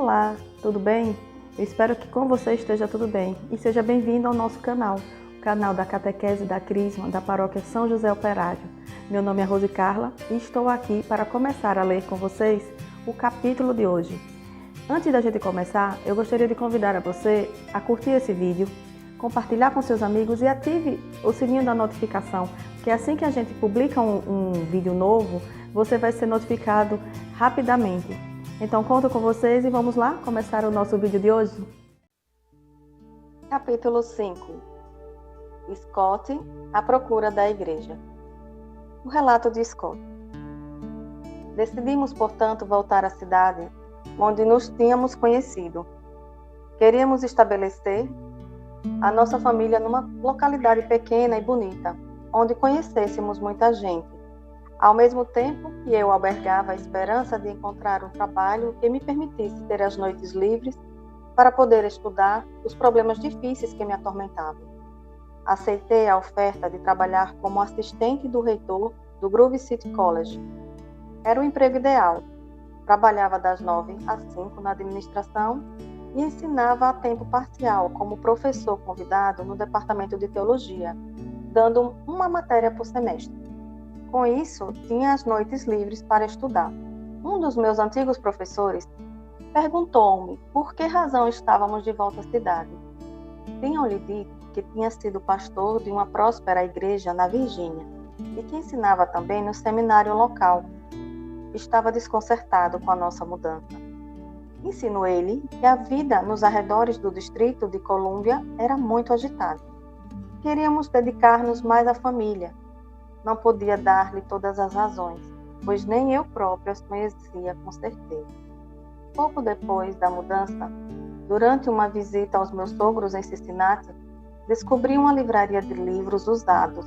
Olá, tudo bem? Eu espero que com você esteja tudo bem e seja bem-vindo ao nosso canal, o canal da Catequese da Crisma da Paróquia São José Operário. Meu nome é Rose Carla e estou aqui para começar a ler com vocês o capítulo de hoje. Antes da gente começar, eu gostaria de convidar a você a curtir esse vídeo, compartilhar com seus amigos e ative o sininho da notificação, que assim que a gente publica um vídeo novo, você vai ser notificado rapidamente. Então conto com vocês e vamos lá começar o nosso vídeo de hoje? Capítulo 5. Scott à procura da igreja. O relato de Scott. Decidimos, portanto, voltar à cidade onde nos tínhamos conhecido. Queríamos estabelecer a nossa família numa localidade pequena e bonita, onde conhecêssemos muita gente. Ao mesmo tempo que eu albergava a esperança de encontrar um trabalho que me permitisse ter as noites livres para poder estudar os problemas difíceis que me atormentavam. Aceitei a oferta de trabalhar como assistente do reitor do Grove City College. Era o emprego ideal. Trabalhava das 9 às 5 na administração e ensinava a tempo parcial como professor convidado no departamento de teologia, dando uma matéria por semestre. Com isso, tinha as noites livres para estudar. Um dos meus antigos professores perguntou-me por que razão estávamos de volta à cidade. Tinham-lhe dito que tinha sido pastor de uma próspera igreja na Virgínia e que ensinava também no seminário local. Estava desconcertado com a nossa mudança. Insinuei-lhe que a vida nos arredores do Distrito de Colômbia era muito agitada. Queríamos dedicar-nos mais à família. Não podia dar-lhe todas as razões, pois nem eu próprio as conhecia com certeza. Pouco depois da mudança, durante uma visita aos meus sogros em Cincinnati, descobri uma livraria de livros usados,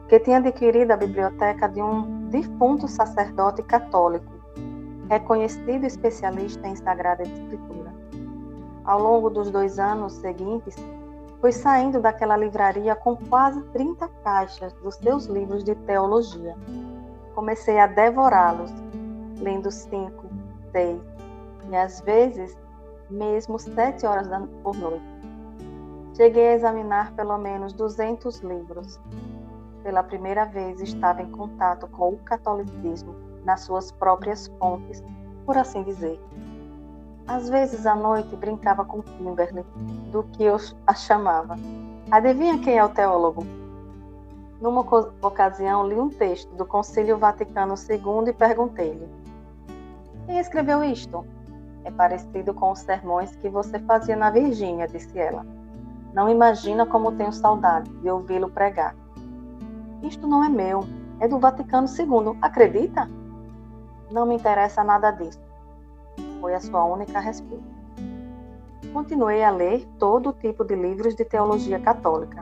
que tinha adquirido a biblioteca de um defunto sacerdote católico, reconhecido especialista em Sagrada Escritura. Ao longo dos 2 anos seguintes, fui saindo daquela livraria com quase 30 caixas dos seus livros de teologia. Comecei a devorá-los, lendo 5, 6 e às vezes mesmo 7 horas por noite. Cheguei a examinar pelo menos 200 livros. Pela primeira vez estava em contato com o catolicismo nas suas próprias fontes, por assim dizer. Às vezes à noite brincava com Kimberly, do que eu a chamava. Adivinha quem é o teólogo? Numa ocasião li um texto do Concílio Vaticano II e perguntei-lhe: quem escreveu isto? É parecido com os sermões que você fazia na Virgínia, disse ela. Não imagina como tenho saudade de ouvi-lo pregar. Isto não é meu, é do Vaticano II, acredita? Não me interessa nada disso. Foi a sua única resposta. Continuei a ler todo tipo de livros de teologia católica.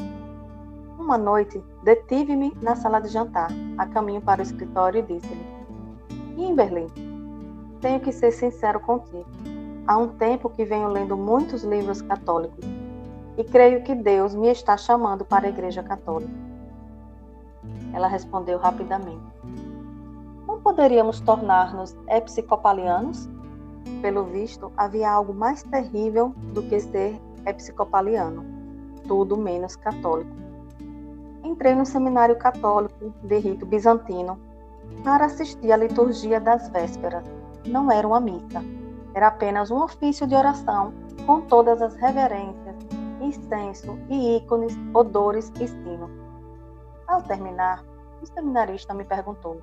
Uma noite, detive-me na sala de jantar, a caminho para o escritório, e disse-lhe: Kimberly, tenho que ser sincero contigo. Há um tempo que venho lendo muitos livros católicos e creio que Deus me está chamando para a Igreja Católica. Ela respondeu rapidamente: não poderíamos tornar-nos episcopalianos? Pelo visto, havia algo mais terrível do que ser episcopaliano, tudo menos católico. Entrei no seminário católico de rito bizantino para assistir à liturgia das vésperas. Não era uma missa, era apenas um ofício de oração com todas as reverências, incenso e ícones, odores e sino. Ao terminar, o seminarista me perguntou: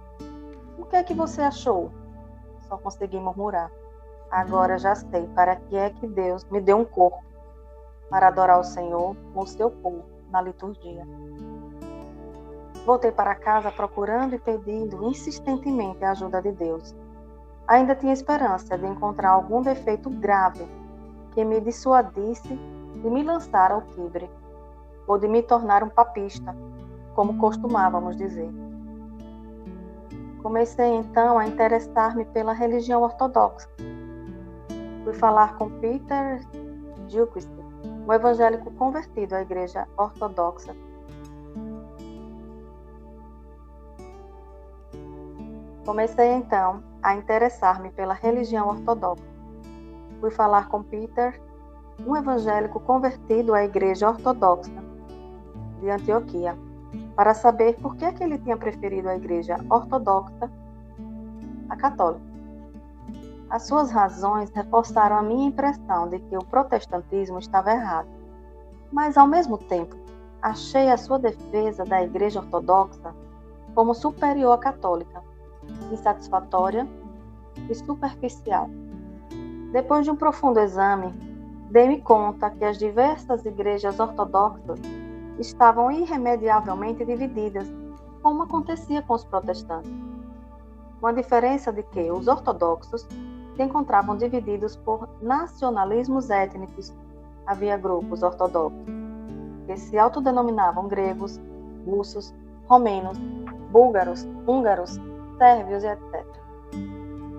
o que é que você achou? Só consegui murmurar: agora já sei para que é que Deus me deu um corpo, para adorar o Senhor com o seu povo na liturgia. Voltei para casa procurando e pedindo insistentemente a ajuda de Deus. Ainda tinha esperança de encontrar algum defeito grave que me dissuadisse de me lançar ao Tibre, ou de me tornar um papista, como costumávamos dizer. Comecei então a interessar-me pela religião ortodoxa. Fui falar com Peter Gilchrist, um evangélico convertido à igreja ortodoxa. Comecei então a interessar-me pela religião ortodoxa. Fui falar com Peter, um evangélico convertido à Igreja Ortodoxa de Antioquia, para saber por que ele tinha preferido a Igreja Ortodoxa à Católica. As suas razões reforçaram a minha impressão de que o protestantismo estava errado, mas, ao mesmo tempo, achei a sua defesa da Igreja Ortodoxa como superior à Católica, insatisfatória e superficial. Depois de um profundo exame, dei-me conta que as diversas igrejas ortodoxas estavam irremediavelmente divididas, como acontecia com os protestantes. Com a diferença de que os ortodoxos se encontravam divididos por nacionalismos étnicos. Havia grupos ortodoxos que se autodenominavam gregos, russos, romenos, búlgaros, húngaros, sérvios e etc.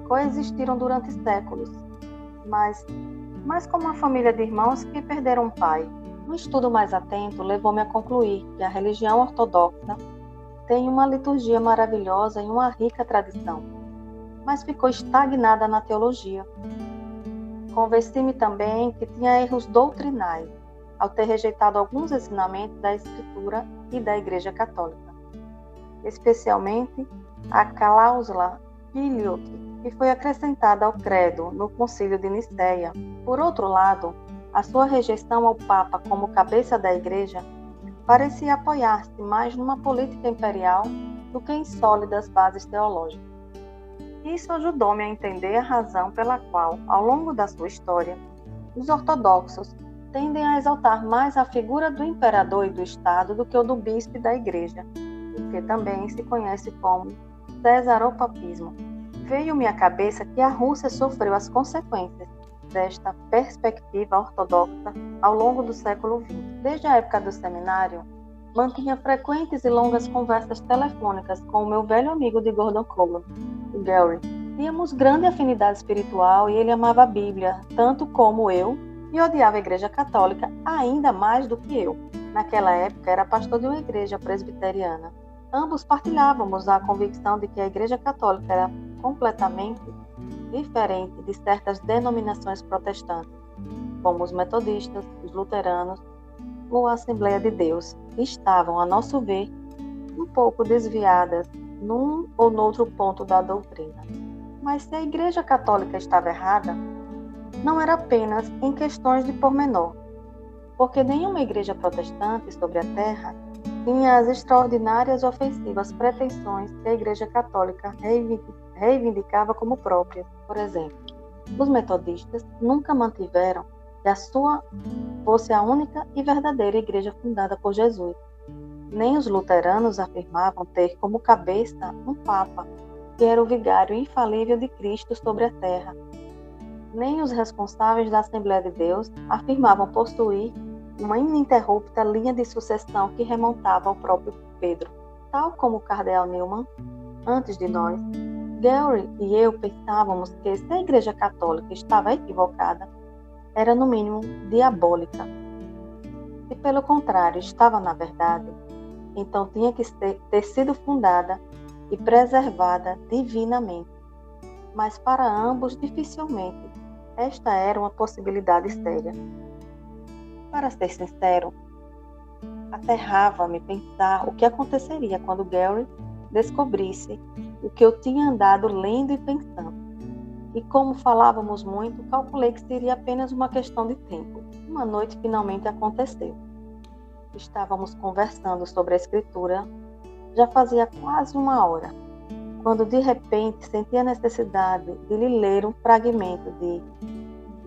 Coexistiram durante séculos, mas como uma família de irmãos que perderam um pai. Um estudo mais atento levou-me a concluir que a religião ortodoxa tem uma liturgia maravilhosa e uma rica tradição, mas ficou estagnada na teologia. Convenci-me também que tinha erros doutrinais, ao ter rejeitado alguns ensinamentos da Escritura e da Igreja Católica, especialmente a cláusula filioque, que foi acrescentada ao credo no Concílio de Nicéia. Por outro lado, a sua rejeição ao Papa como cabeça da Igreja parecia apoiar-se mais numa política imperial do que em sólidas bases teológicas. Isso ajudou-me a entender a razão pela qual, ao longo da sua história, os ortodoxos tendem a exaltar mais a figura do imperador e do Estado do que o do bispo e da Igreja, o que também se conhece como cesaropapismo. Veio-me à cabeça que a Rússia sofreu as consequências desta perspectiva ortodoxa ao longo do século XX. Desde a época do seminário, mantinha frequentes e longas conversas telefônicas com o meu velho amigo de Gordon Cole, o Gary. Tínhamos grande afinidade espiritual e ele amava a Bíblia, tanto como eu, e odiava a Igreja Católica ainda mais do que eu. Naquela época, era pastor de uma igreja presbiteriana. Ambos partilhávamos a convicção de que a Igreja Católica era completamente diferente de certas denominações protestantes, como os metodistas, os luteranos ou a Assembleia de Deus, que estavam, a nosso ver, um pouco desviadas num ou noutro ponto da doutrina. Mas se a Igreja Católica estava errada, não era apenas em questões de pormenor, porque nenhuma igreja protestante sobre a terra tinha as extraordinárias e ofensivas pretensões que a Igreja Católica reivindicava como próprias. Por exemplo, os metodistas nunca mantiveram que a sua fosse a única e verdadeira igreja fundada por Jesus. Nem os luteranos afirmavam ter como cabeça um papa, que era o vigário infalível de Cristo sobre a terra. Nem os responsáveis da Assembleia de Deus afirmavam possuir uma ininterrupta linha de sucessão que remontava ao próprio Pedro. Tal como o cardeal Newman, antes de nós, Gary e eu pensávamos que se a Igreja Católica estava equivocada, era no mínimo diabólica. Se pelo contrário estava na verdade, então tinha que ter sido fundada e preservada divinamente. Mas para ambos, dificilmente, esta era uma possibilidade séria. Para ser sincero, aterrava-me pensar o que aconteceria quando Gary descobrisse o que eu tinha andado lendo e pensando. E como falávamos muito, calculei que seria apenas uma questão de tempo. Uma noite finalmente aconteceu. Estávamos conversando sobre a Escritura, já fazia quase uma hora, quando de repente senti a necessidade de lhe ler um fragmento de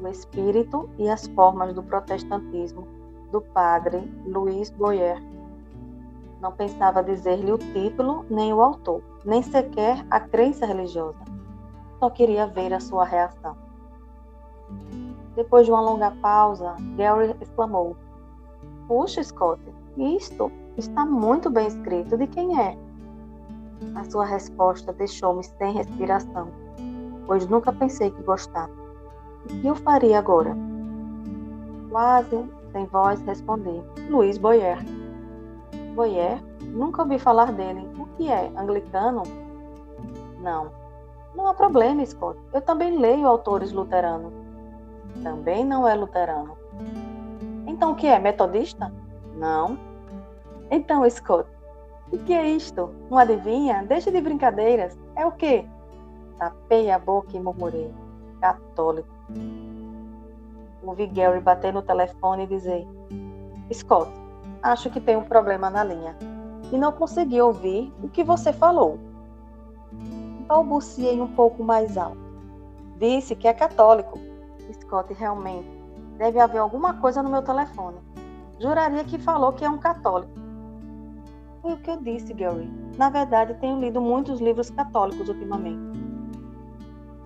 O Espírito e as Formas do Protestantismo, do padre Louis Boyer. Não pensava dizer-lhe o título, nem o autor, nem sequer a crença religiosa. Só queria ver a sua reação. Depois de uma longa pausa, Gary exclamou: "Puxa, Scott, isto está muito bem escrito. De quem é?" A sua resposta deixou-me sem respiração, pois nunca pensei que gostava. O que eu faria agora? Quase sem voz respondi: "Louis Boyer." "Boyer? Nunca ouvi falar dele. O que é? Anglicano?" "Não. Não há problema, Scott. Eu também leio autores luteranos." Também não é luterano. Então o que é? Metodista? Não. Então, Scott, o que é isto? Não adivinha? Deixa de brincadeiras. É o quê? Tapei a boca e murmurei. Católico. Ouvi Gary bater no telefone e dizer: Scott, acho que tem um problema na linha. E não consegui ouvir o que você falou. Balbuciei um pouco mais alto. Disse que é católico. Scott, realmente, deve haver alguma coisa no meu telefone. Juraria que falou que é um católico. Foi o que eu disse, Gary. Na verdade, tenho lido muitos livros católicos ultimamente.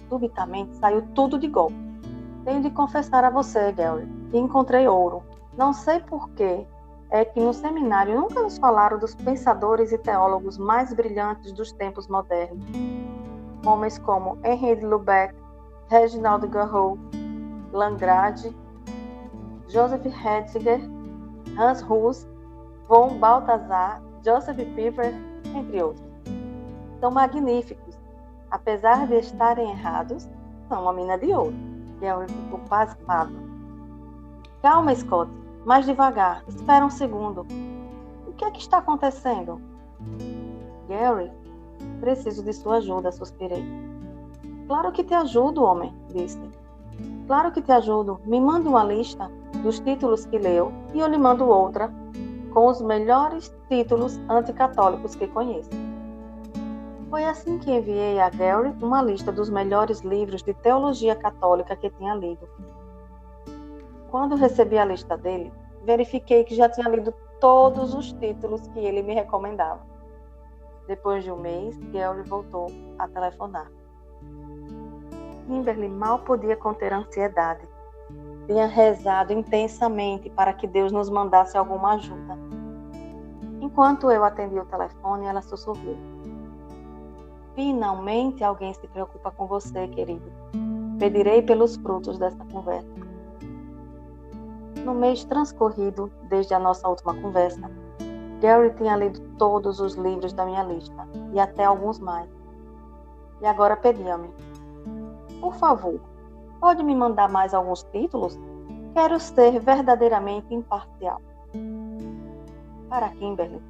Subitamente, saiu tudo de golpe. Tenho de confessar a você, Gary, que encontrei ouro. Não sei por quê. É que no seminário nunca nos falaram dos pensadores e teólogos mais brilhantes dos tempos modernos. Homens como Henri de Lubeck, Reginald Garreau, Langrade, Joseph Ratzinger, Hans Hus, von Balthasar, Joseph Pieper, entre outros. São magníficos. Apesar de estarem errados, são uma mina de ouro. Gary ficou pasmado. Calma, Scott. Mais devagar. Espera um segundo. O que é que está acontecendo? Gary, preciso de sua ajuda, suspirei. Claro que te ajudo, homem, disse. Claro que te ajudo. Me mande uma lista dos títulos que leu e eu lhe mando outra com os melhores títulos anticatólicos que conheço. Foi assim que enviei a Gary uma lista dos melhores livros de teologia católica que tinha lido. Quando recebi a lista dele, verifiquei que já tinha lido todos os títulos que ele me recomendava. Depois de um mês, Gary voltou a telefonar. Kimberly mal podia conter a ansiedade. Tinha rezado intensamente para que Deus nos mandasse alguma ajuda. Enquanto eu atendia o telefone, ela sussurrou. Finalmente alguém se preocupa com você, querido. Pedirei pelos frutos dessa conversa. No mês transcorrido, desde a nossa última conversa, Gary tinha lido todos os livros da minha lista, e até alguns mais. E agora pedia-me: por favor, pode me mandar mais alguns títulos? Quero ser verdadeiramente imparcial. Para Kimberly,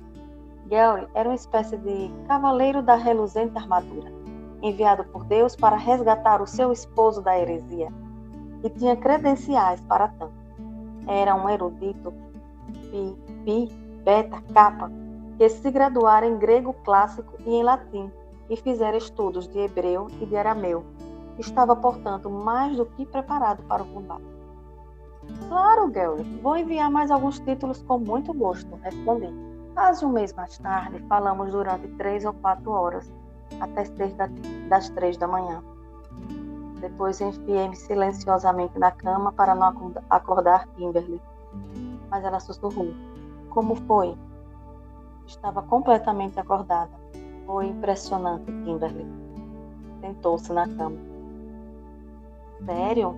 Gary era uma espécie de cavaleiro da reluzente armadura, enviado por Deus para resgatar o seu esposo da heresia, e tinha credenciais para tanto. Era um erudito pi, beta, kappa, que se graduara em grego clássico e em latim, e fizera estudos de hebreu e de arameu. Estava, portanto, mais do que preparado para o combate. Claro, Gary, vou enviar mais alguns títulos com muito gosto, respondi. Quase um mês mais tarde, falamos durante 3 ou 4 horas, até cerca das 3 da manhã. Depois enfiei-me silenciosamente na cama para não acordar Kimberly. Mas ela sussurrou. Como foi? Estava completamente acordada. Foi impressionante, Kimberly. Sentou-se na cama. Sério?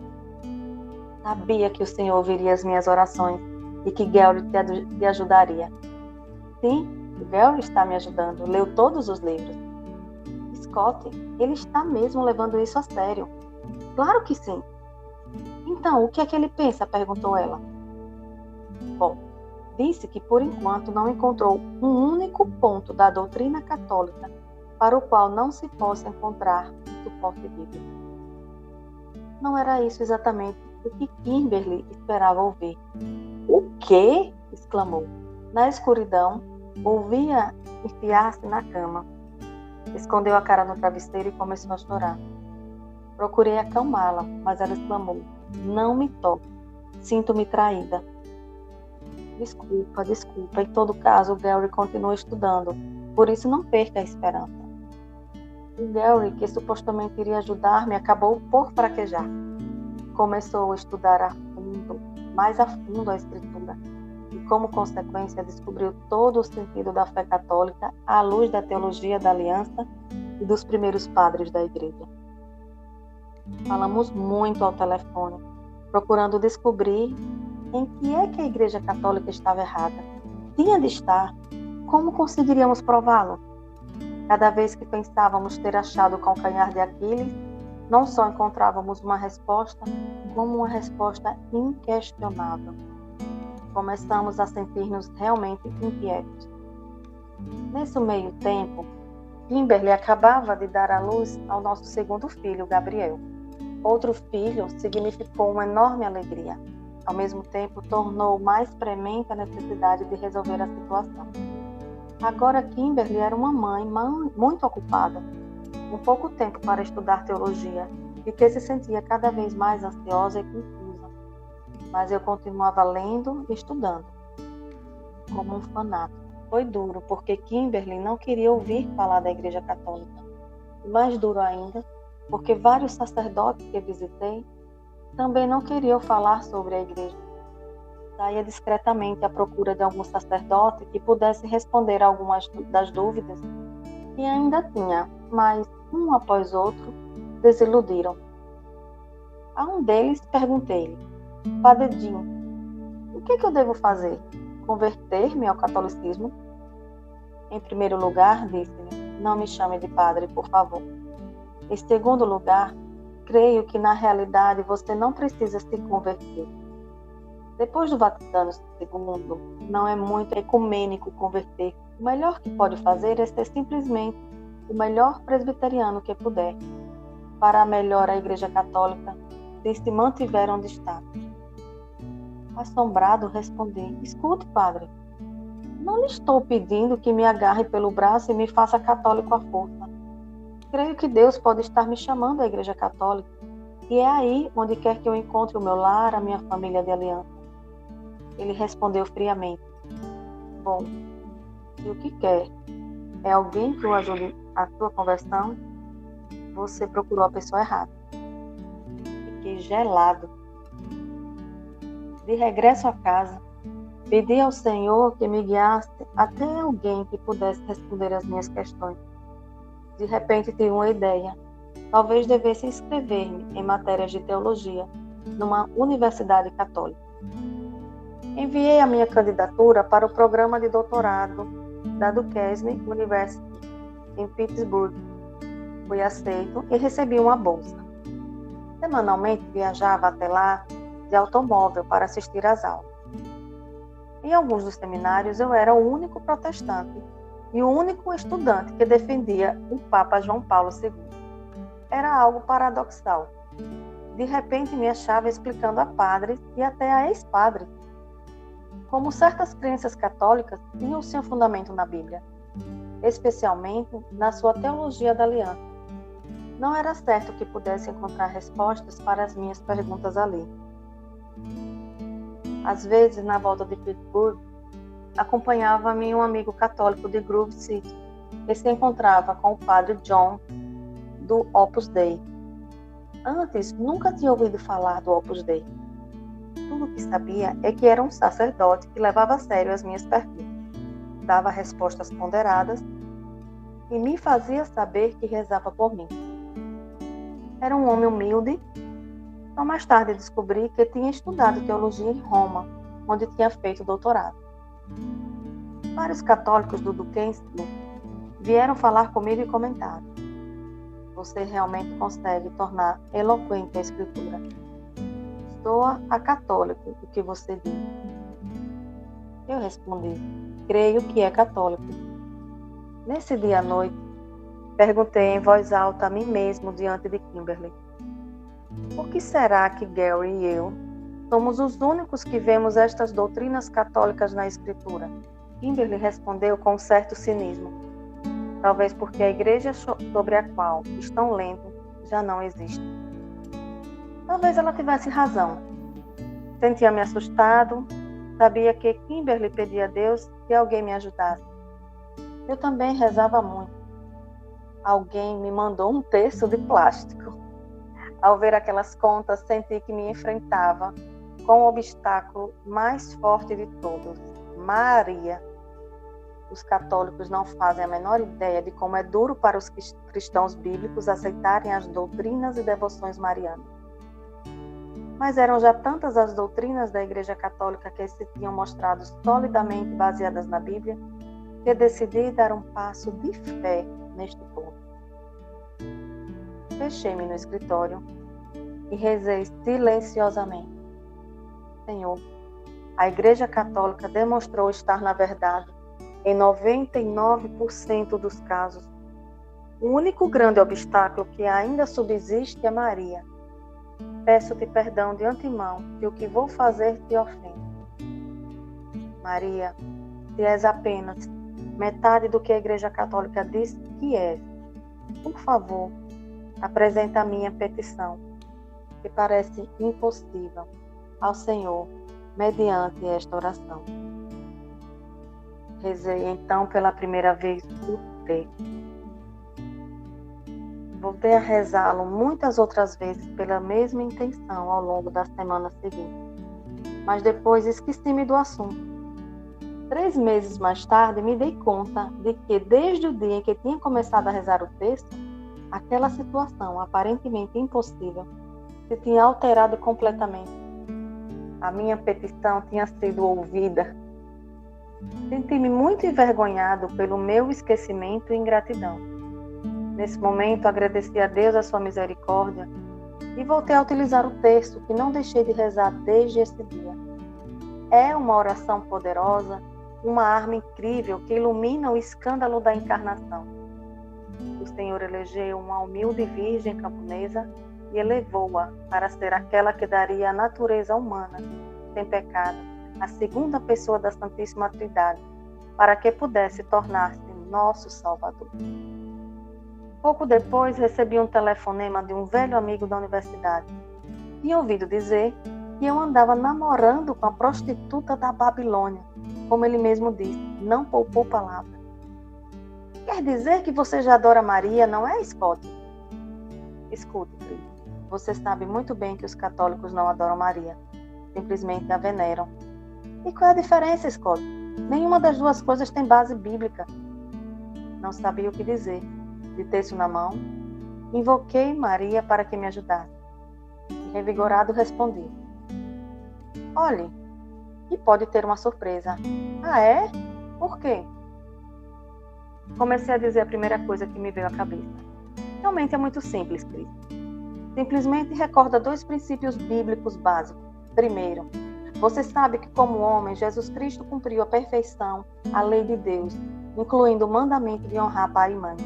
Sabia que o Senhor ouviria as minhas orações e que Gary te ajudaria. Sim, o Gary está me ajudando. Leu todos os livros. Scott, ele está mesmo levando isso a sério. Claro que sim. Então, o que é que ele pensa? Perguntou ela. Bom, disse que por enquanto não encontrou um único ponto da doutrina católica para o qual não se possa encontrar suporte bíblico. Não era isso exatamente o que Kimberly esperava ouvir. O quê? Exclamou. Na escuridão, ouvia enfiar-se na cama. Escondeu a cara no travesseiro e começou a chorar. Procurei acalmá-la, mas ela exclamou: não me toque, sinto-me traída. Desculpa. Em todo caso, o Gary continua estudando, por isso não perca a esperança. O Gary, que supostamente iria ajudar-me, acabou por fraquejar. Começou a estudar mais a fundo a Escritura, e como consequência descobriu todo o sentido da fé católica à luz da teologia da aliança e dos primeiros padres da igreja. Falamos muito ao telefone, procurando descobrir em que é que a Igreja Católica estava errada. Tinha de estar. Como conseguiríamos prová-lo? Cada vez que pensávamos ter achado o calcanhar de Aquiles, não só encontrávamos uma resposta, como uma resposta inquestionável. Começamos a sentir-nos realmente inquietos. Nesse meio tempo, Kimberly acabava de dar à luz ao nosso segundo filho, Gabriel. Outro filho significou uma enorme alegria. Ao mesmo tempo, tornou mais premente a necessidade de resolver a situação. Agora, Kimberly era uma mãe muito ocupada, com pouco tempo para estudar teologia, e que se sentia cada vez mais ansiosa e confusa. Mas eu continuava lendo e estudando, como um fanático. Foi duro, porque Kimberly não queria ouvir falar da Igreja Católica. E mais duro ainda, porque vários sacerdotes que visitei também não queriam falar sobre a Igreja. Saía discretamente à procura de algum sacerdote que pudesse responder algumas das dúvidas que ainda tinha, mas um após outro desiludiram. A um deles perguntei-lhe: Padre Jim, o que eu devo fazer? Converter-me ao catolicismo? Em primeiro lugar, disse-lhe, não me chame de padre, por favor. Em segundo lugar, creio que na realidade você não precisa se converter. Depois do Vaticano II, não é muito ecumênico converter. O melhor que pode fazer é ser simplesmente o melhor presbiteriano que puder, para melhor a Igreja Católica, se mantiver onde está. Assombrado, respondi: escute, padre, não lhe estou pedindo que me agarre pelo braço e me faça católico à força. Creio que Deus pode estar me chamando à Igreja Católica, e é aí onde quer que eu encontre o meu lar, a minha família de aliança. Ele respondeu friamente: bom, se o que quer é alguém que o ajude a sua conversão, você procurou a pessoa errada. Fiquei gelado. De regresso a casa, pedi ao Senhor que me guiasse até alguém que pudesse responder as minhas questões. De repente tive uma ideia. Talvez devesse inscrever-me em matérias de teologia numa universidade católica. Enviei a minha candidatura para o programa de doutorado da Duquesne University, em Pittsburgh. Fui aceito e recebi uma bolsa. Semanalmente viajava até lá de automóvel para assistir às aulas. Em alguns dos seminários eu era o único protestante e o único estudante que defendia o Papa João Paulo II. Era algo paradoxal. De repente me achava explicando a padres e até a ex-padres como certas crenças católicas tinham seu fundamento na Bíblia, especialmente na sua teologia da aliança. Não era certo que pudesse encontrar respostas para as minhas perguntas ali. Às vezes, na volta de Pittsburgh, acompanhava-me um amigo católico de Grove City, que se encontrava com o padre John, do Opus Dei. Antes, nunca tinha ouvido falar do Opus Dei. Tudo o que sabia é que era um sacerdote que levava a sério as minhas perguntas, dava respostas ponderadas e me fazia saber que rezava por mim. Era um homem humilde. Só mais tarde descobri que tinha estudado teologia em Roma, onde tinha feito doutorado. Vários católicos do Duquesne vieram falar comigo e comentaram: você realmente consegue tornar eloquente a Escritura. Soa a católico o que você diz. Eu respondi: creio que é católico. Nesse dia à noite, perguntei em voz alta a mim mesmo diante de Kimberly: por que será que Gary e eu somos os únicos que vemos estas doutrinas católicas na Escritura? Kimberly respondeu com um certo cinismo: talvez porque a igreja sobre a qual estão lendo já não existe. Talvez ela tivesse razão. Sentia-me assustado. Sabia que Kimberly pedia a Deus que alguém me ajudasse. Eu também rezava muito. Alguém me mandou um terço de plástico. Ao ver aquelas contas, senti que me enfrentava com o obstáculo mais forte de todos: Maria. Os católicos não fazem a menor ideia de como é duro para os cristãos bíblicos aceitarem as doutrinas e devoções marianas. Mas eram já tantas as doutrinas da Igreja Católica que se tinham mostrado solidamente baseadas na Bíblia, que decidi dar um passo de fé neste ponto. fechei-me no escritório e rezei silenciosamente. Senhor, a Igreja Católica demonstrou estar na verdade em 99% dos casos. O único grande obstáculo que ainda subsiste é Maria. Peço-te perdão de antemão se o que vou fazer te ofende. Maria, se és apenas metade do que a Igreja Católica diz que és, por favor, apresenta a minha petição, que parece impossível, ao Senhor, mediante esta oração. Rezei então pela primeira vez o texto. Voltei a rezá-lo muitas outras vezes pela mesma intenção ao longo da semana seguinte. Mas depois esqueci-me do assunto. 3 meses mais tarde me dei conta de que desde o dia em que tinha começado a rezar o texto, aquela situação aparentemente impossível se tinha alterado completamente. A minha petição tinha sido ouvida. Senti-me muito envergonhado pelo meu esquecimento e ingratidão. Nesse momento, agradeci a Deus a sua misericórdia e voltei a utilizar o texto que não deixei de rezar desde esse dia. É uma oração poderosa, uma arma incrível que ilumina o escândalo da encarnação. O Senhor elegeu uma humilde virgem camponesa e elevou-a para ser aquela que daria a natureza humana, sem pecado, a segunda pessoa da Santíssima Trindade, para que pudesse tornar-se nosso Salvador. Pouco depois, recebi um telefonema de um velho amigo da universidade. Tinha ouvido dizer que eu andava namorando com a prostituta da Babilônia. Como ele mesmo disse, não poupou palavras. Quer dizer que você já adora Maria, não é, Scott? Escute, Cris. Você sabe muito bem que os católicos não adoram Maria. Simplesmente a veneram. E qual é a diferença, Scott? Nenhuma das duas coisas tem base bíblica. Não sabia o que dizer. De texto na mão, invoquei Maria para que me ajudasse. E revigorado respondi: olhe, e pode ter uma surpresa. Ah, é? Por quê? Comecei a dizer a primeira coisa que me veio à cabeça. Realmente é muito simples, Cris. Simplesmente recorda 2 princípios bíblicos básicos. Primeiro, você sabe que como homem, Jesus Cristo cumpriu à perfeição a lei de Deus, incluindo o mandamento de honrar pai e mãe.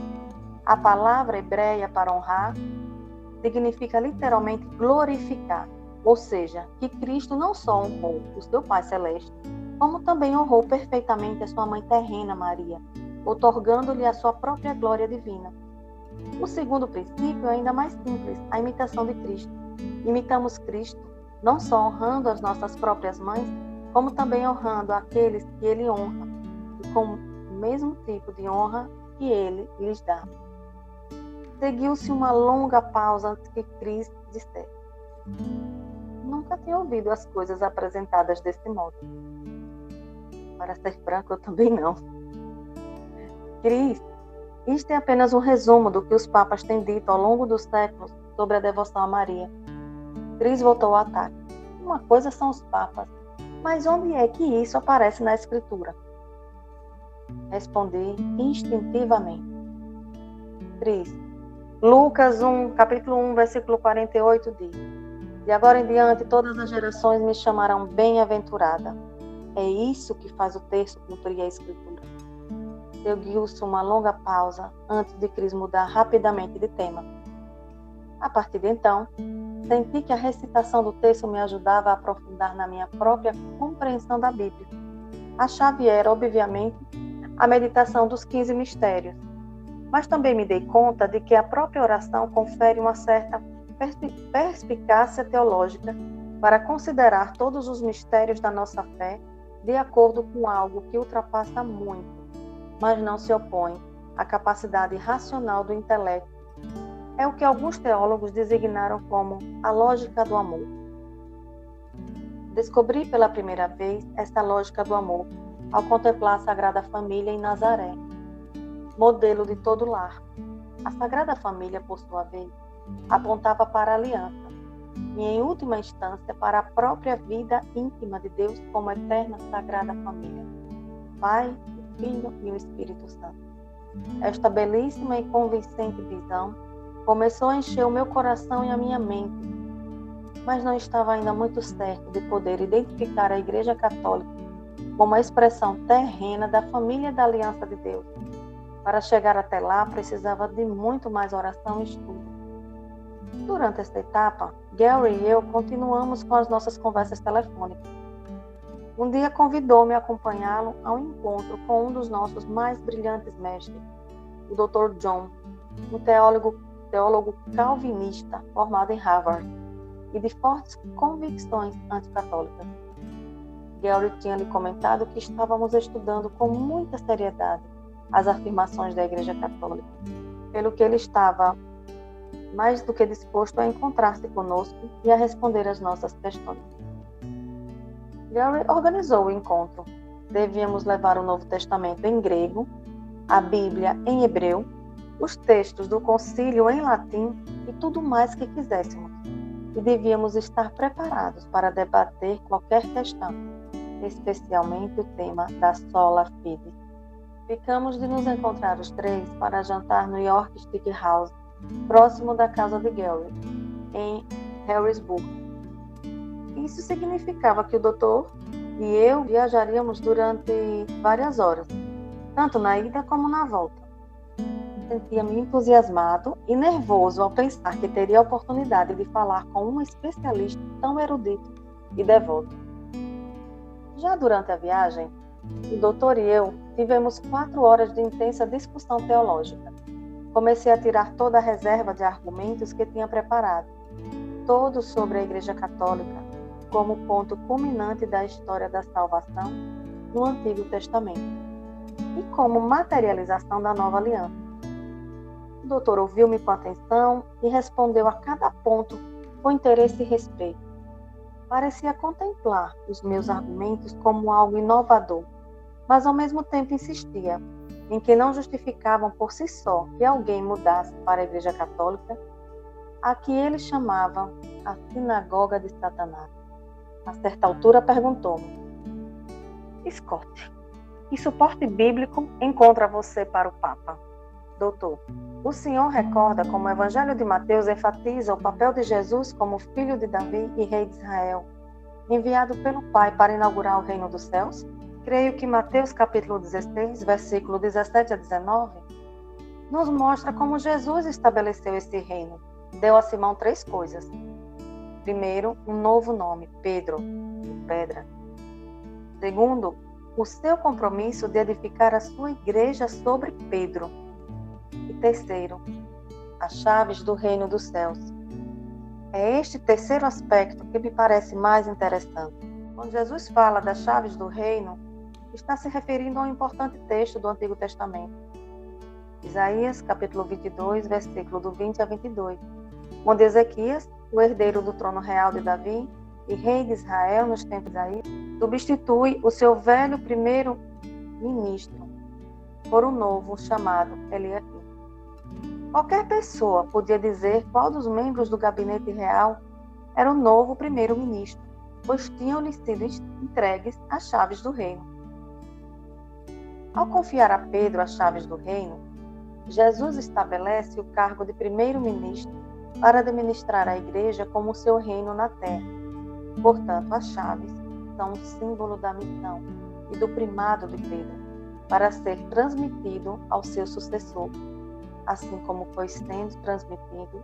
A palavra hebreia para honrar significa literalmente glorificar, ou seja, que Cristo não só honrou o seu Pai Celeste, como também honrou perfeitamente a sua mãe terrena, Maria, outorgando-lhe a sua própria glória divina. O segundo princípio é ainda mais simples, a imitação de Cristo. Imitamos Cristo, não só honrando as nossas próprias mães, como também honrando aqueles que Ele honra, e com o mesmo tipo de honra que Ele lhes dá. Seguiu-se uma longa pausa antes que Cris dissesse: nunca tinha ouvido as coisas apresentadas desse modo. Para ser franco, eu também não. Cris, isto é apenas um resumo do que os papas têm dito ao longo dos séculos sobre a devoção a Maria. Cris voltou ao ataque. Uma coisa são os papas, mas onde é que isso aparece na Escritura? Respondi instintivamente. Cris, Lucas 1, capítulo 1, versículo 48 diz: de agora em diante todas as gerações me chamarão bem-aventurada. É isso que faz o texto cumprir a Escritura. Seguiu-se uma longa pausa antes de Cris mudar rapidamente de tema. A partir de então, senti que a recitação do texto me ajudava a aprofundar na minha própria compreensão da Bíblia. A chave era, obviamente, a meditação dos 15 mistérios. Mas também me dei conta de que a própria oração confere uma certa perspicácia teológica para considerar todos os mistérios da nossa fé de acordo com algo que ultrapassa muito, mas não se opõe à capacidade racional do intelecto. É o que alguns teólogos designaram como a lógica do amor. Descobri pela primeira vez esta lógica do amor ao contemplar a Sagrada Família em Nazaré, modelo de todo lar. A Sagrada Família, por sua vez, apontava para a aliança e, em última instância, para a própria vida íntima de Deus como eterna Sagrada Família, Pai, o Filho e o Espírito Santo. Esta belíssima e convincente visão começou a encher o meu coração e a minha mente, mas não estava ainda muito certo de poder identificar a Igreja Católica como a expressão terrena da família da Aliança de Deus. Para chegar até lá, precisava de muito mais oração e estudo. Durante esta etapa, Gary e eu continuamos com as nossas conversas telefônicas. Um dia convidou-me a acompanhá-lo ao encontro com um dos nossos mais brilhantes mestres, o Dr. John, um teólogo calvinista formado em Harvard e de fortes convicções anticatólicas. Gary tinha lhe comentado que estávamos estudando com muita seriedade as afirmações da Igreja Católica, pelo que ele estava mais do que disposto a encontrar-se conosco e a responder às nossas questões. Gary organizou o encontro. Devíamos levar o Novo Testamento em grego, a Bíblia em hebreu, os textos do concílio em latim e tudo mais que quiséssemos. E devíamos estar preparados para debater qualquer questão, especialmente o tema da sola fide. Ficamos de nos encontrar os três para jantar no York Stick House, próximo da casa de Gary, em Harrisburg. Isso significava que o doutor e eu viajaríamos durante várias horas, tanto na ida como na volta. Sentia-me entusiasmado e nervoso ao pensar que teria a oportunidade de falar com um especialista tão erudito e devoto. Já durante a viagem, o doutor e eu tivemos 4 horas de intensa discussão teológica. Comecei a tirar toda a reserva de argumentos que tinha preparado, todos sobre a Igreja Católica, como ponto culminante da história da salvação no Antigo Testamento e como materialização da Nova Aliança. O doutor ouviu-me com atenção e respondeu a cada ponto com interesse e respeito. Parecia contemplar os meus argumentos como algo inovador, mas ao mesmo tempo insistia em que não justificavam por si só que alguém mudasse para a Igreja Católica, a que ele chamava a Sinagoga de Satanás. A certa altura perguntou-me: Scott, que suporte bíblico encontra você para o Papa? Doutor, o senhor recorda como o Evangelho de Mateus enfatiza o papel de Jesus como filho de Davi e rei de Israel, enviado pelo Pai para inaugurar o reino dos céus? Creio que Mateus capítulo 16, versículo 17 a 19, nos mostra como Jesus estabeleceu esse reino. Deu a Simão 3 coisas. Primeiro, um novo nome, Pedro, pedra. Segundo, o seu compromisso de edificar a sua igreja sobre Pedro. E terceiro, as chaves do reino dos céus. É este terceiro aspecto que me parece mais interessante. Quando Jesus fala das chaves do reino, está se referindo a um importante texto do Antigo Testamento. Isaías, capítulo 22, versículo do 20 a 22, onde Ezequias, o herdeiro do trono real de Davi e rei de Israel nos tempos de Isaías, substitui o seu velho primeiro ministro por um novo chamado Eliaquim. Qualquer pessoa podia dizer qual dos membros do gabinete real era o novo primeiro-ministro, pois tinham-lhe sido entregues as chaves do reino. Ao confiar a Pedro as chaves do reino, Jesus estabelece o cargo de primeiro-ministro para administrar a igreja como o seu reino na terra. Portanto, as chaves são um símbolo da missão e do primado de Pedro, para ser transmitido ao seu sucessor, assim como foi sendo transmitido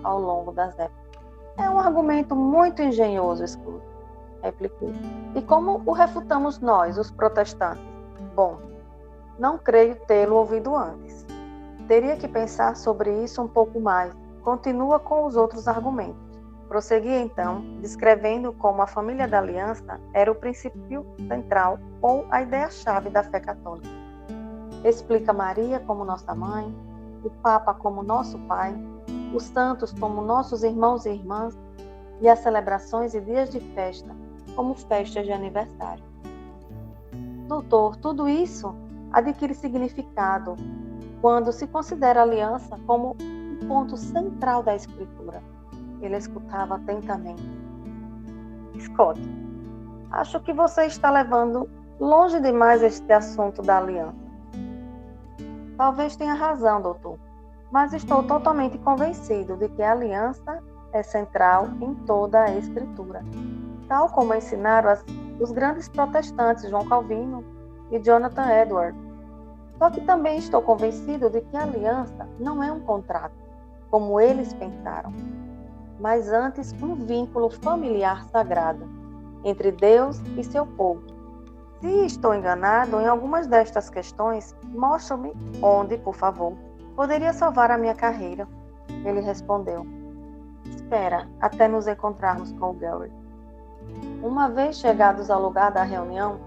ao longo das épocas. É um argumento muito engenhoso, Scott, replicou. E como o refutamos nós, os protestantes? Bom, não creio tê-lo ouvido antes. Teria que pensar sobre isso um pouco mais. Continua com os outros argumentos. Prossegui então, descrevendo como a família da aliança era o princípio central ou a ideia-chave da fé católica. Explica Maria como nossa mãe, o Papa como nosso pai, os santos como nossos irmãos e irmãs e as celebrações e dias de festa como festas de aniversário. Doutor, tudo isso adquire significado quando se considera a aliança como um ponto central da Escritura. Ele escutava atentamente. Scott, acho que você está levando longe demais este assunto da aliança. Talvez tenha razão, doutor. mas estou totalmente convencido de que a aliança é central em toda a Escritura, tal como ensinaram os grandes protestantes João Calvino e Jonathan Edwards. Só que também estou convencido de que a aliança não é um contrato, como eles pensaram, mas antes um vínculo familiar sagrado entre Deus e seu povo. Se estou enganado em algumas destas questões, mostre-me onde, por favor, poderia salvar a minha carreira. Ele respondeu: espera até nos encontrarmos com o Gary. Uma vez chegados ao lugar da reunião,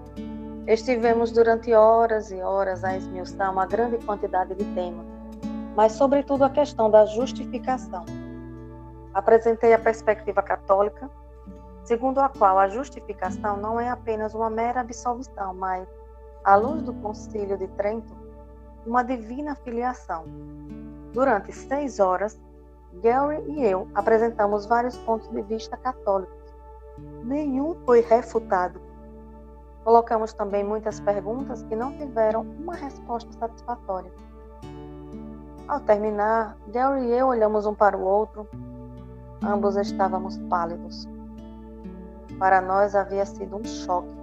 estivemos durante horas e horas a esmiuçar uma grande quantidade de temas, mas sobretudo a questão da justificação. Apresentei a perspectiva católica, segundo a qual a justificação não é apenas uma mera absolvição, mas, à luz do Concílio de Trento, uma divina filiação. Durante 6 horas, Gary e eu apresentamos vários pontos de vista católicos. Nenhum foi refutado. Colocamos também muitas perguntas que não tiveram uma resposta satisfatória. Ao terminar, Gary e eu olhamos um para o outro. Ambos estávamos pálidos. Para nós havia sido um choque.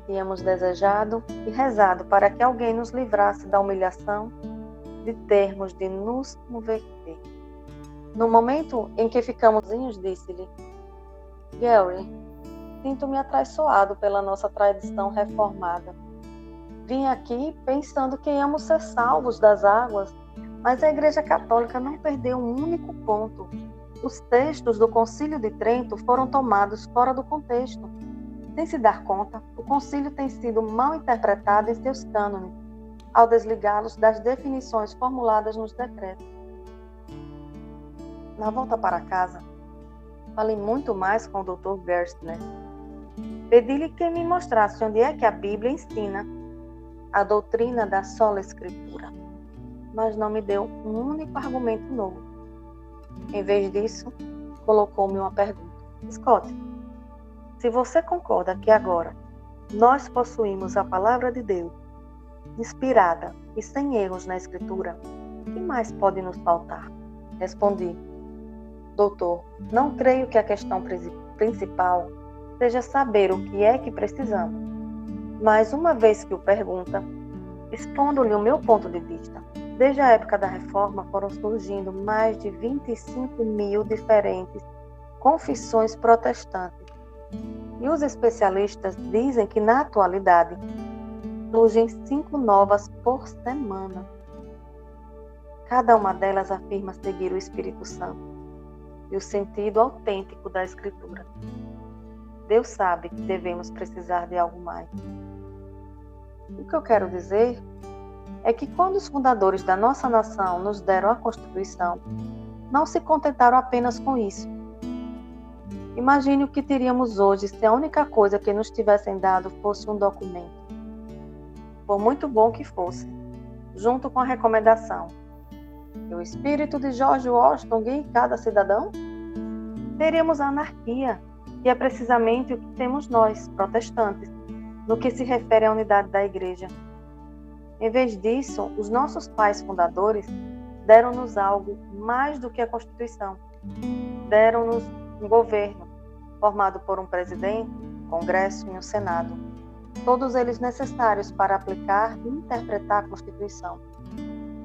Tínhamos desejado e rezado para que alguém nos livrasse da humilhação de termos de nos converter. No momento em que ficamos sozinhos, disse-lhe: Gary, sinto-me atraiçoado pela nossa tradição reformada. Vim aqui pensando que íamos ser salvos das águas, mas a Igreja Católica não perdeu um único ponto. Os textos do Concílio de Trento foram tomados fora do contexto. Sem se dar conta, o concílio tem sido mal interpretado em seus cânones, ao desligá-los das definições formuladas nos decretos. Na volta para casa, falei muito mais com o Dr. Gerstner. Pedi-lhe que me mostrasse onde é que a Bíblia ensina a doutrina da sola Escritura, mas não me deu um único argumento novo. Em vez disso, colocou-me uma pergunta: Scott, se você concorda que agora nós possuímos a palavra de Deus, inspirada e sem erros na Escritura, o que mais pode nos faltar? Respondi: doutor, não creio que a questão principal seja saber o que é que precisamos. Mas uma vez que o pergunta, expondo-lhe o meu ponto de vista. Desde a época da Reforma foram surgindo mais de 25.000 diferentes confissões protestantes. E os especialistas dizem que, na atualidade, surgem 5 novas por semana. Cada uma delas afirma seguir o Espírito Santo e o sentido autêntico da Escritura. Deus sabe que devemos precisar de algo mais. O que eu quero dizer é que quando os fundadores da nossa nação nos deram a Constituição, não se contentaram apenas com isso. Imagine o que teríamos hoje se a única coisa que nos tivessem dado fosse um documento. Por muito bom que fosse, junto com a recomendação: que o espírito de George Washington guie cada cidadão, teríamos a anarquia, que é precisamente o que temos nós, protestantes, no que se refere à unidade da Igreja. Em vez disso, os nossos pais fundadores deram-nos algo mais do que a Constituição. Deram-nos um governo, formado por um presidente, um Congresso e um Senado, todos eles necessários para aplicar e interpretar a Constituição.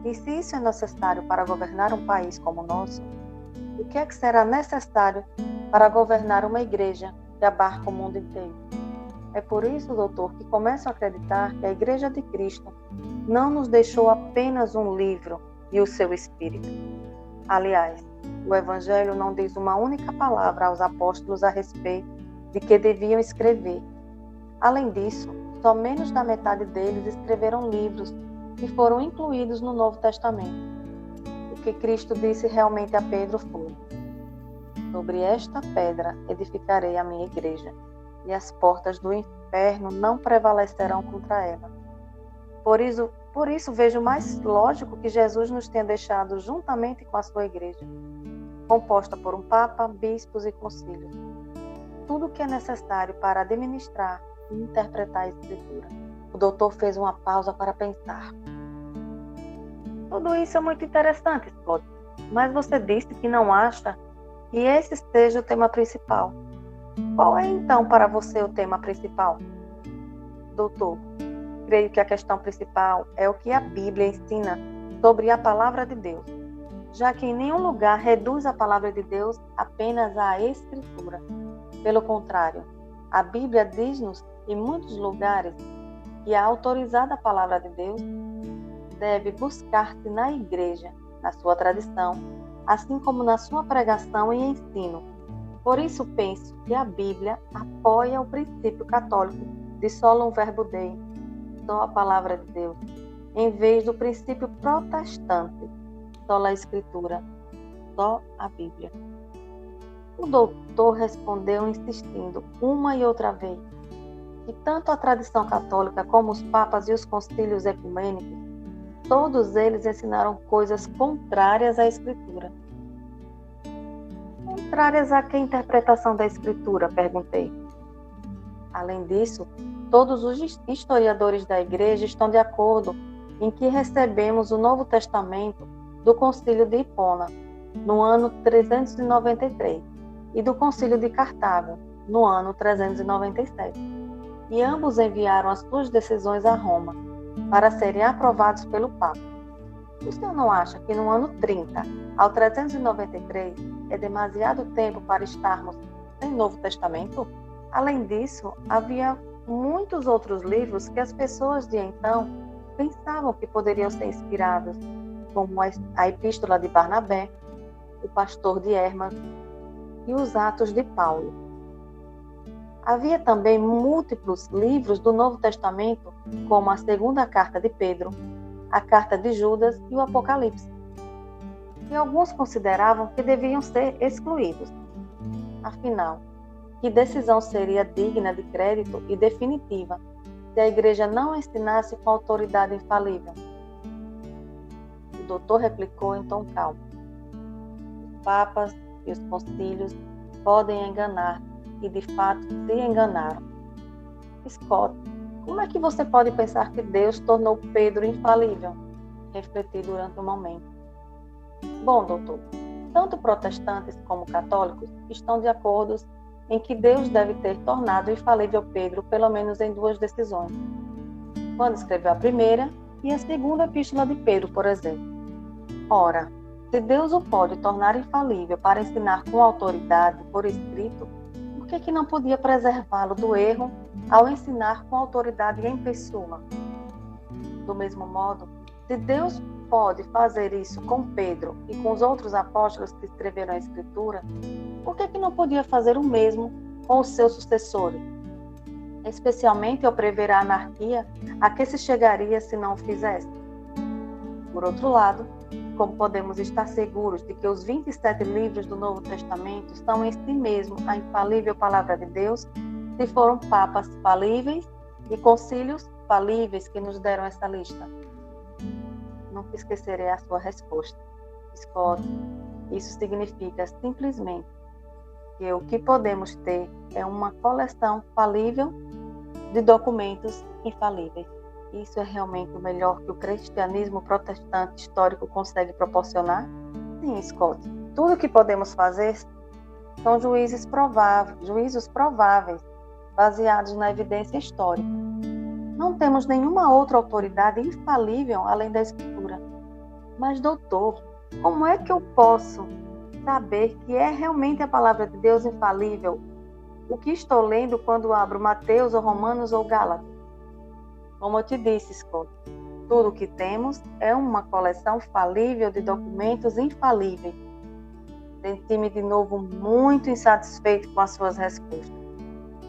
E se isso é necessário para governar um país como o nosso, o que é que será necessário para governar uma igreja que abarca o mundo inteiro? É por isso, doutor, que começo a acreditar que a Igreja de Cristo não nos deixou apenas um livro e o seu Espírito. Aliás, o Evangelho não diz uma única palavra aos apóstolos a respeito de que deviam escrever. Além disso, só menos da metade deles escreveram livros que foram incluídos no Novo Testamento. O que Cristo disse realmente a Pedro foi: sobre esta pedra edificarei a minha igreja, e as portas do inferno não prevalecerão contra ela. Por isso vejo mais lógico que Jesus nos tenha deixado juntamente com a sua igreja, composta por um papa, bispos e concílios. Tudo o que é necessário para administrar e interpretar a Escritura. O doutor fez uma pausa para pensar. Tudo isso é muito interessante, Scott, mas você disse que não acha que esse seja o tema principal. Qual é então para você o tema principal? Doutor, creio que a questão principal é o que a Bíblia ensina sobre a palavra de Deus, já que em nenhum lugar reduz a palavra de Deus apenas à Escritura. Pelo contrário, a Bíblia diz-nos em muitos lugares que a autorizada palavra de Deus deve buscar-se na igreja, na sua tradição, assim como na sua pregação e ensino. Por isso penso que a Bíblia apoia o princípio católico de solum verbo Dei, só a palavra de Deus, em vez do princípio protestante, sola Escritura, só a Bíblia. O doutor respondeu insistindo uma e outra vez que tanto a tradição católica como os papas e os concílios ecumênicos, todos eles ensinaram coisas contrárias à Escritura. Contrárias a que interpretação da Escritura? Perguntei. Além disso, todos os historiadores da Igreja estão de acordo em que recebemos o Novo Testamento do Concílio de Hipona, no ano 393, e do Concílio de Cartago, no ano 397. E ambos enviaram as suas decisões a Roma, para serem aprovados pelo Papa. O senhor não acha que no ano 30 ao 393 é demasiado tempo para estarmos sem Novo Testamento? Além disso, havia muitos outros livros que as pessoas de então pensavam que poderiam ser inspirados, como a Epístola de Barnabé, o Pastor de Hermas e os Atos de Paulo. Havia também múltiplos livros do Novo Testamento, como a segunda carta de Pedro, a carta de Judas e o Apocalipse, e alguns consideravam que deviam ser excluídos. Afinal, que decisão seria digna de crédito e definitiva se a Igreja não ensinasse com autoridade infalível? O doutor replicou em tom calmo: os papas e os concílios podem enganar, e de fato se enganaram. Scott, como é que você pode pensar que Deus tornou Pedro infalível? Refleti durante um momento. Bom, doutor, tanto protestantes como católicos estão de acordo em que Deus deve ter tornado infalível Pedro pelo menos em duas decisões. Quando escreveu a primeira e a segunda epístola de Pedro, por exemplo. Ora, se Deus o pode tornar infalível para ensinar com autoridade por escrito, por que não podia preservá-lo do erro ao ensinar com autoridade em pessoa? Do mesmo modo, se Deus pode fazer isso com Pedro e com os outros apóstolos que escreveram a Escritura, por que não podia fazer o mesmo com os seus sucessores? Especialmente ao prever a anarquia a que se chegaria se não o fizesse. Por outro lado, como podemos estar seguros de que os 27 livros do Novo Testamento são em si mesmo a infalível palavra de Deus, se foram papas falíveis e concílios falíveis que nos deram essa lista? Nunca esquecerei a sua resposta. Scott, isso significa simplesmente que o que podemos ter é uma coleção falível de documentos infalíveis. Isso é realmente o melhor que o cristianismo protestante histórico consegue proporcionar? Sim, Scott. Tudo o que podemos fazer são juízos prováveis, baseados na evidência histórica. Não temos nenhuma outra autoridade infalível além da Escritura. Mas, doutor, como é que eu posso saber que é realmente a palavra de Deus infalível o que estou lendo quando abro Mateus ou Romanos ou Gálatas? Como eu te disse, Scott, tudo o que temos é uma coleção falível de documentos infalíveis. Senti-me de novo muito insatisfeito com as suas respostas,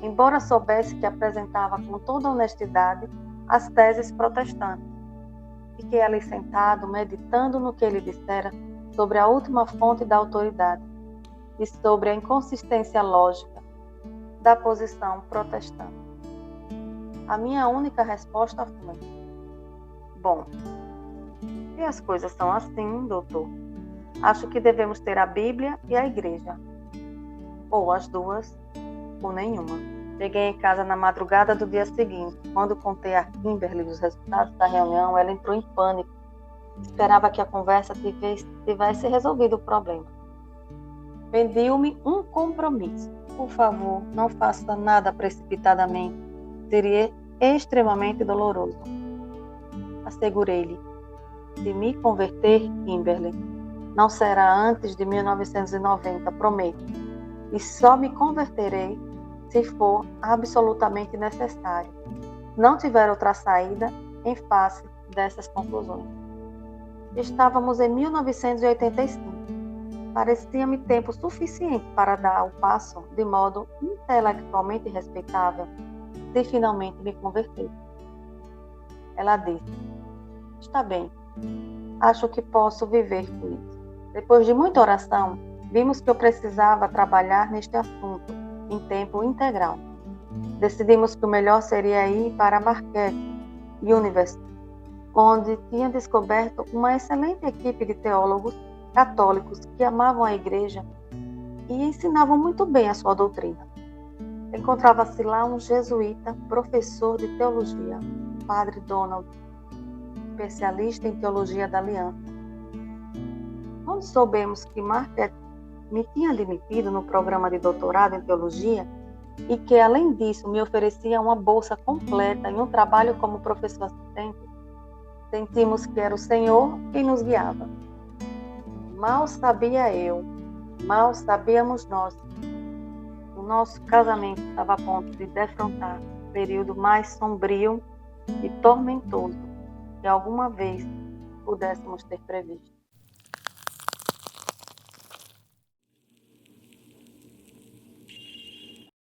embora soubesse que apresentava com toda honestidade as teses protestantes. Fiquei ali sentado, meditando no que ele dissera sobre a última fonte da autoridade e sobre a inconsistência lógica da posição protestante. A minha única resposta foi: bom, se as coisas são assim, doutor, acho que devemos ter a Bíblia e a Igreja. Ou as duas, ou nenhuma. Cheguei em casa na madrugada do dia seguinte. Quando contei a Kimberly os resultados da reunião, ela entrou em pânico Esperava que a conversa tivesse resolvido o problema. Pediu-me um compromisso. Por favor, não faça nada precipitadamente. Seria extremamente doloroso. Assegurei-lhe. Se me converter, Kimberly, não será antes de 1990, prometo. E só me converterei se for absolutamente necessário. Não tiver outra saída em face dessas conclusões. Estávamos em 1985. Parecia-me tempo suficiente para dar o passo de modo intelectualmente respeitável, se finalmente me converter. Ela disse: está bem, acho que posso viver com isso. Depois de muita oração, vimos que eu precisava trabalhar neste assunto em tempo integral. Decidimos que o melhor seria ir para a Marquette University, onde tinha descoberto uma excelente equipe de teólogos católicos que amavam a igreja e ensinavam muito bem a sua doutrina. Encontrava-se lá um jesuíta, professor de teologia, o padre Donald, especialista em teologia da aliança. Quando soubemos que Marquette me tinha admitido no programa de doutorado em teologia e que, além disso, me oferecia uma bolsa completa e um trabalho como professor assistente, sentimos que era o Senhor quem nos guiava. Mal sabia eu, mal sabíamos nós, o nosso casamento estava a ponto de defrontar o período mais sombrio e tormentoso que alguma vez pudéssemos ter previsto.